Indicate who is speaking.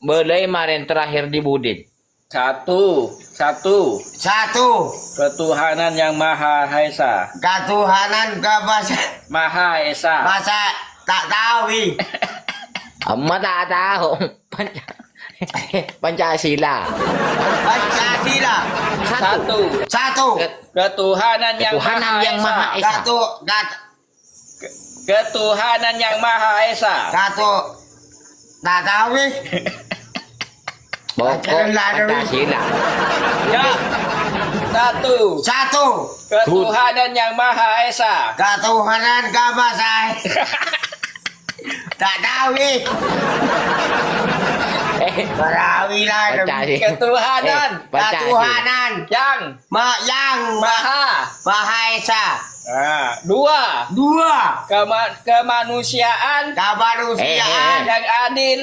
Speaker 1: Kemarin terakhir di Budin.
Speaker 2: Satu. Ketuhanan yang Maha Esa.
Speaker 3: Ketuhanan ke
Speaker 2: Maha Esa.
Speaker 3: bahasa tak tahu ih.
Speaker 1: Amma tak tahu. Pancasila.
Speaker 3: Pancasila. Satu.
Speaker 2: Ketuhanan yang Maha Esa. Ketuhanan yang Maha Esa.
Speaker 3: Satu. Tak tahu ih.
Speaker 1: Pokok Pancasila.
Speaker 2: Ya. Satu. Ketuhanan yang Maha Esa.
Speaker 3: Ketuhanan ke bahasa tak tahu ih. Berawi lah.
Speaker 2: Ketuhanan yang
Speaker 3: Maha Esa.
Speaker 2: Dua. Kemanusiaan
Speaker 3: Kemanusiaan
Speaker 2: yang adil.